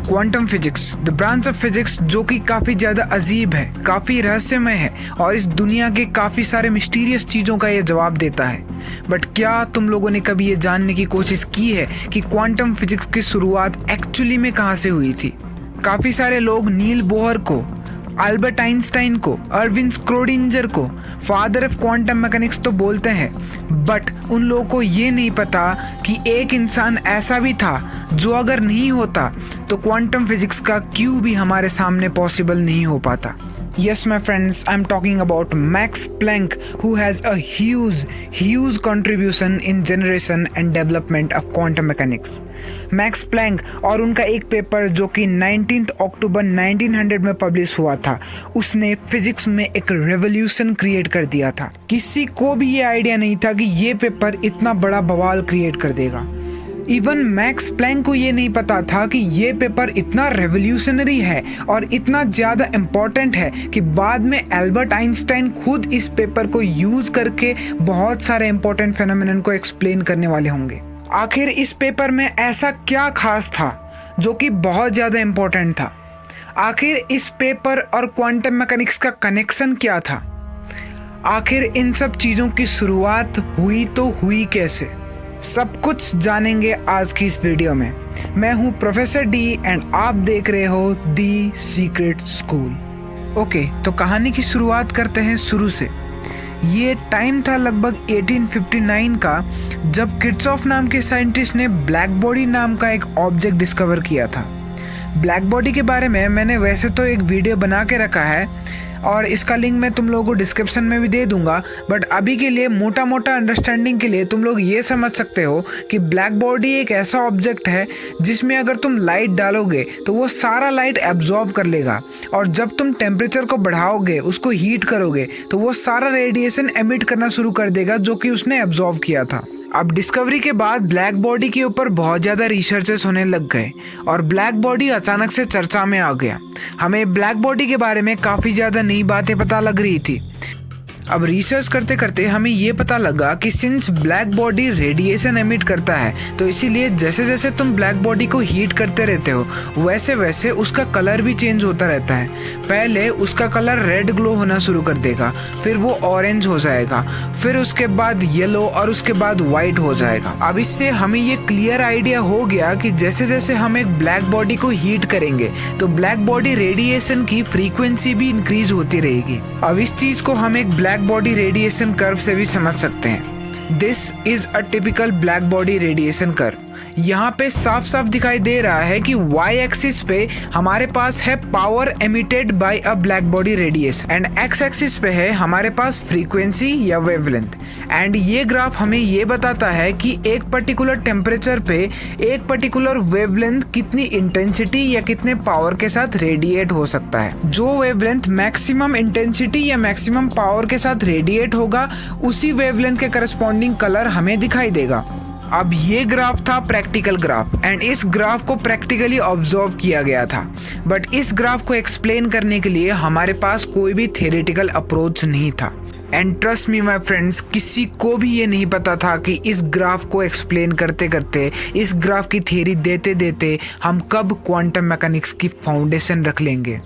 Quantum physics, the branch of physics जो कि काफ़ी ज़्यादा अजीब है, काफ़ी रहस्यमय है और इस दुनिया के काफ़ी सारे मिस्टीरियस चीज़ों का ये जवाब देता है। बट क्या तुम लोगों ने कभी ये जानने की कोशिश की है कि क्वांटम फिजिक्स की शुरुआत एक्चुअली में कहाँ से हुई थी? काफ़ी सारे लोग नील बोहर को, अल्बर्ट आइंस्टाइन को, अर्विन स्क्रोडिंजर को फादर ऑफ क्वांटम मैकेनिक्स तो बोलते हैं, बट उन लोगों को ये नहीं पता कि एक इंसान ऐसा भी था जो अगर नहीं होता तो क्वांटम फिजिक्स का क्यों भी हमारे सामने पॉसिबल नहीं हो पाता। Yes, my friends, I'm talking about Max Planck, who has a huge contribution in generation and development of quantum mechanics. Max Planck और उनका एक पेपर जो कि 19 अक्टूबर 1900 में पब्लिश हुआ था, उसने फिजिक्स में एक रेवोल्यूशन क्रिएट कर दिया था। किसी को भी ये आइडिया नहीं था कि ये पेपर इतना बड़ा बवाल क्रिएट कर देगा। इवन मैक्स प्लैंक को ये नहीं पता था कि ये पेपर इतना रेवोल्यूशनरी है और इतना ज़्यादा इम्पोर्टेंट है कि बाद में एल्बर्ट आइंस्टाइन खुद इस पेपर को यूज़ करके बहुत सारे इम्पोर्टेंट फेनोमेनन को एक्सप्लेन करने वाले होंगे। आखिर इस पेपर में ऐसा क्या खास था जो कि बहुत ज़्यादा इम्पोर्टेंट था? आखिर इस पेपर और क्वांटम मैकेनिक्स का कनेक्शन क्या था? आखिर इन सब चीज़ों की शुरुआत हुई तो हुई कैसे? सब कुछ जानेंगे आज की इस वीडियो में। मैं हूं प्रोफेसर डी एंड आप देख रहे हो दी सीक्रेट स्कूल। ओके, तो कहानी की शुरुआत करते हैं शुरू से। ये टाइम था लगभग 1859 का, जब किर्चॉफ नाम के साइंटिस्ट ने ब्लैक बॉडी नाम का एक ऑब्जेक्ट डिस्कवर किया था। ब्लैक बॉडी के बारे में मैंने वैसे तो एक वीडियो बना के रखा है और इसका लिंक मैं तुम लोगों को डिस्क्रिप्शन में भी दे दूंगा, बट अभी के लिए मोटा अंडरस्टैंडिंग के लिए तुम लोग ये समझ सकते हो कि ब्लैक बॉडी एक ऐसा ऑब्जेक्ट है जिसमें अगर तुम लाइट डालोगे तो वो सारा लाइट एब्जॉर्ब कर लेगा और जब तुम टेम्परेचर को बढ़ाओगे, उसको हीट करोगे, तो वो सारा रेडिएशन एमिट करना शुरू कर देगा जो कि उसने एब्जॉर्ब किया था। अब डिस्कवरी के बाद ब्लैक बॉडी के ऊपर बहुत ज़्यादा रिसर्चेस होने लग गए और ब्लैक बॉडी अचानक से चर्चा में आ गया। हमें ब्लैक बॉडी के बारे में काफ़ी ज़्यादा नई बातें पता लग रही थी। अब रिसर्च करते करते हमें ये पता लगा कि since black body radiation emit करता है, तो इसीलिए जैसे जैसे तुम ब्लैक बॉडी को हीट करते रहते हो वैसे वैसे उसका कलर भी चेंज होता रहता है। पहले उसका कलर रेड ग्लो होना शुरू कर देगा, फिर वो ऑरेंज हो जाएगा, फिर उसके बाद येलो और उसके बाद वाइट हो जाएगा। अब इससे हमें ये क्लियर आइडिया हो गया कि जैसे जैसे हम एक ब्लैक बॉडी को हीट करेंगे तो ब्लैक बॉडी रेडिएशन की फ्रीक्वेंसी भी इंक्रीज होती रहेगी। अब इस चीज को हम एक ब्लैक बॉडी रेडिएशन कर्व से भी समझ सकते हैं। This is a typical black body radiation curve. यहाँ पे साफ साफ दिखाई दे रहा है कि वाई एक्सिस पे हमारे पास है power emitted by a black body radiation and x axis पे है हमारे पास फ्रीक्वेंसी या वेवलेंथ। एंड ये ग्राफ हमें ये बताता है कि एक पर्टिकुलर टेम्परेचर पे एक पर्टिकुलर वेवलेंथ कितनी इंटेंसिटी या कितने पावर के साथ रेडिएट हो सकता है। जो वेवलेंथ मैक्सिमम इंटेंसिटी या मैक्सिमम पावर के साथ रेडिएट होगा, उसी वेवलेंथ के करस्पॉन्डिंग कलर हमें दिखाई देगा। अब ये ग्राफ था प्रैक्टिकल ग्राफ एंड इस ग्राफ को प्रैक्टिकली ऑब्जर्व किया गया था, बट इस ग्राफ को एक्सप्लेन करने के लिए हमारे पास कोई भी थ्योरेटिकल अप्रोच नहीं था। And trust me my friends, किसी को भी ये नहीं पता था कि इस ग्राफ को एक्सप्लेन करते करते, इस ग्राफ की थ्योरी देते देते हम कब क्वांटम मैकेनिक्स की फाउंडेशन रख लेंगे।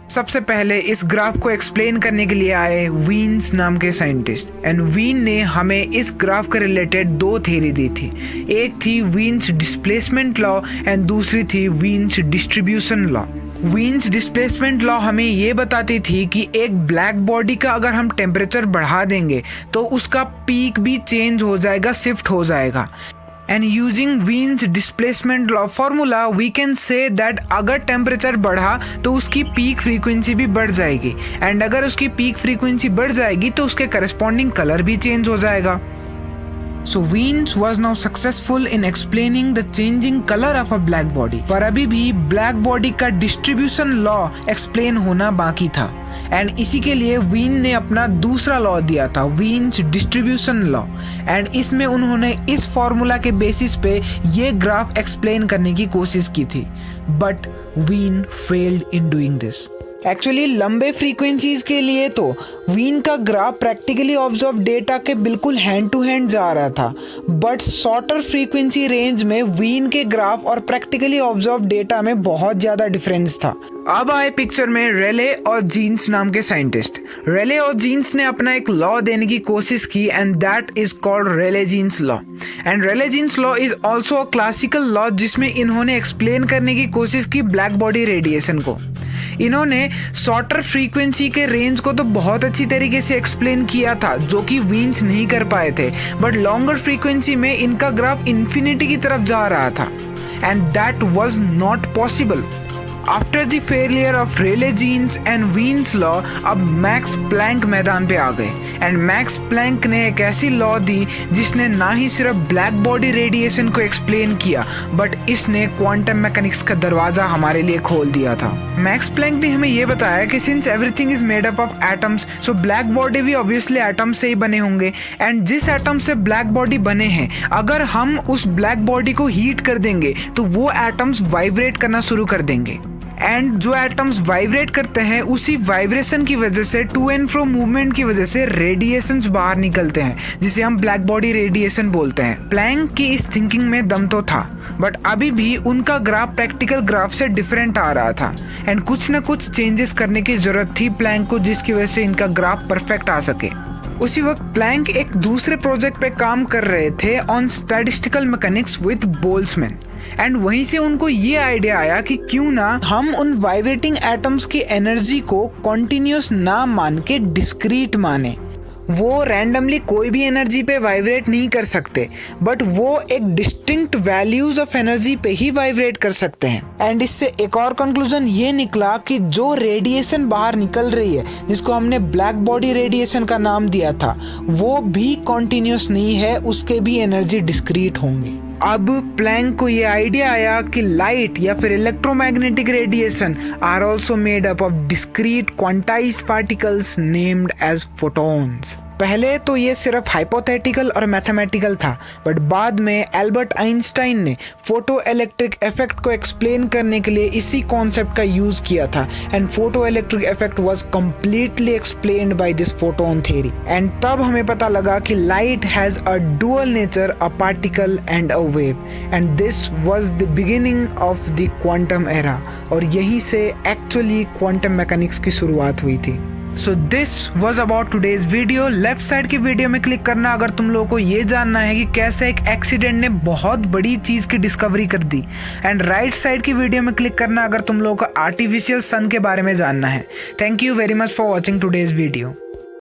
सबसे पहले इस ग्राफ को एक्सप्लेन करने के लिए आए वीन्स नाम के साइंटिस्ट एंड वीन ने हमें इस ग्राफ के रिलेटेड दो थ्योरी दी थी। एक थी वीन्स डिस्प्लेसमेंट लॉ एंड दूसरी थी Wien's distribution law. Wien's displacement law हमें ये बताती थी कि एक ब्लैक बॉडी का अगर हम टेम्परेचर बढ़ा देंगे तो उसका पीक भी चेंज हो जाएगा, शिफ्ट हो जाएगा। And using Wien's displacement law formula we can say that अगर टेम्परेचर बढ़ा तो उसकी पीक फ्रीक्वेंसी भी बढ़ जाएगी एंड अगर उसकी पीक फ्रीक्वेंसी बढ़ जाएगी तो उसके करस्पॉन्डिंग कलर भी चेंज हो जाएगा। So Wiens was now successful in explaining the changing color of a black body, पर अभी भी ब्लैक बॉडी का डिस्ट्रीब्यूशन लॉ एक्सप्लेन होना बाकी था एंड इसी के लिए वीन ने अपना दूसरा लॉ दिया था, वीन्स डिस्ट्रीब्यूशन लॉ। एंड इसमें उन्होंने इस फॉर्मूला के बेसिस पे ये ग्राफ एक्सप्लेन करने की कोशिश की थी, but Wien failed in doing this. Actually लंबे फ्रीक्वेंसीज के लिए तो वीन का ग्राफ प्रैक्टिकली ऑब्जर्व डेटा के बिल्कुल हैंड टू हैंड जा रहा था, बट शॉर्टर फ्रीक्वेंसी रेंज में वीन के ग्राफ और प्रैक्टिकली ऑब्जर्व डेटा में बहुत ज़्यादा डिफरेंस था। अब आए पिक्चर में रेले और जीन्स नाम के साइंटिस्ट। रेले और जीन्स ने अपना एक लॉ देने की कोशिश की and that is called Rayleigh Jeans law. And Rayleigh Jeans law is also a classical law जिसमें इन्होंने एक्सप्लेन करने की कोशिश की ब्लैक बॉडी रेडिएशन को। इन्होंने शॉर्टर फ्रीक्वेंसी के रेंज को तो बहुत अच्छी तरीके से एक्सप्लेन किया था जो कि वीन्स नहीं कर पाए थे, बट लॉन्गर फ्रीक्वेंसी में इनका ग्राफ इन्फिनिटी की तरफ जा रहा था and that was not possible. After the failure of Rayleigh Jeans and Wien's law अब मैक्स प्लैंक मैदान पे आ गए एंड मैक्स प्लैंक ने एक ऐसी लॉ दी जिसने ना ही सिर्फ ब्लैक बॉडी रेडिएशन को एक्सप्लेन किया बट इसने क्वांटम मैकेनिक्स का दरवाजा हमारे लिए खोल दिया था। मैक्स प्लैंक ने हमें ये बताया कि since everything is made up of atoms so black body भी ऑब्वियसली एटम से ही बने होंगे एंड जिस एटम से ब्लैक बॉडी बने हैं अगर हम उस ब्लैक बॉडी को हीट कर देंगे तो वो एटम्स वाइब्रेट करना शुरू कर देंगे एंड जो एटम्स वाइब्रेट करते हैं उसी वाइब्रेशन की वजह से टू एंड फ्रो मूवमेंट की वजह से रेडिएशंस बाहर निकलते हैं जिसे हम ब्लैक बॉडी रेडिएशन बोलते हैं। प्लैंक की इस थिंकिंग में दम तो था बट अभी भी उनका ग्राफ प्रैक्टिकल ग्राफ से डिफरेंट आ रहा था एंड कुछ ना कुछ चेंजेस करने की जरूरत थी प्लैंक को जिसकी वजह से इनका ग्राफ परफेक्ट आ सके। उसी वक्त प्लैंक एक दूसरे प्रोजेक्ट पे काम कर रहे थे on statistical mechanics with Boltzmann and वहीं से उनको ये आइडिया आया कि क्यों ना हम उन वाइब्रेटिंग एटम्स की एनर्जी को कॉन्टिन्यूस ना मान के डिस्क्रीट माने। वो रैंडमली कोई भी एनर्जी पे वाइब्रेट नहीं कर सकते बट वो एक डिस्टिंक्ट वैल्यूज ऑफ एनर्जी पे ही वाइब्रेट कर सकते हैं एंड इससे एक और कंक्लूजन ये निकला कि जो रेडिएशन बाहर निकल रही है जिसको हमने ब्लैक बॉडी रेडिएशन का नाम दिया था वो भी कॉन्टिन्यूस नहीं है, उसके भी एनर्जी डिस्क्रीट होंगे। अब प्लैंक को ये आइडिया आया कि लाइट या फिर electromagnetic radiation are also made up of discrete quantised particles named as photons. पहले तो ये सिर्फ हाइपोथेटिकल और मैथमेटिकल था बट बाद में एल्बर्ट आइंस्टाइन ने फोटो इलेक्ट्रिक इफेक्ट को एक्सप्लेन करने के लिए इसी कॉन्सेप्ट का यूज किया था and photo electric effect was completely explained by this photon theory and तब हमें पता लगा कि light has a dual nature, a particle and a wave and this was the beginning of the quantum era और यहीं से actually quantum mechanics की शुरुआत हुई थी। So this was about today's video. Left side की वीडियो में click करना अगर तुम लोगों को ये जानना है कि कैसे एक एक्सीडेंट ने बहुत बड़ी चीज की डिस्कवरी कर दी एंड राइट साइड की वीडियो में क्लिक करना अगर तुम लोगों को आर्टिफिशियल सन के बारे में जानना है। Thank you very much for watching today's video.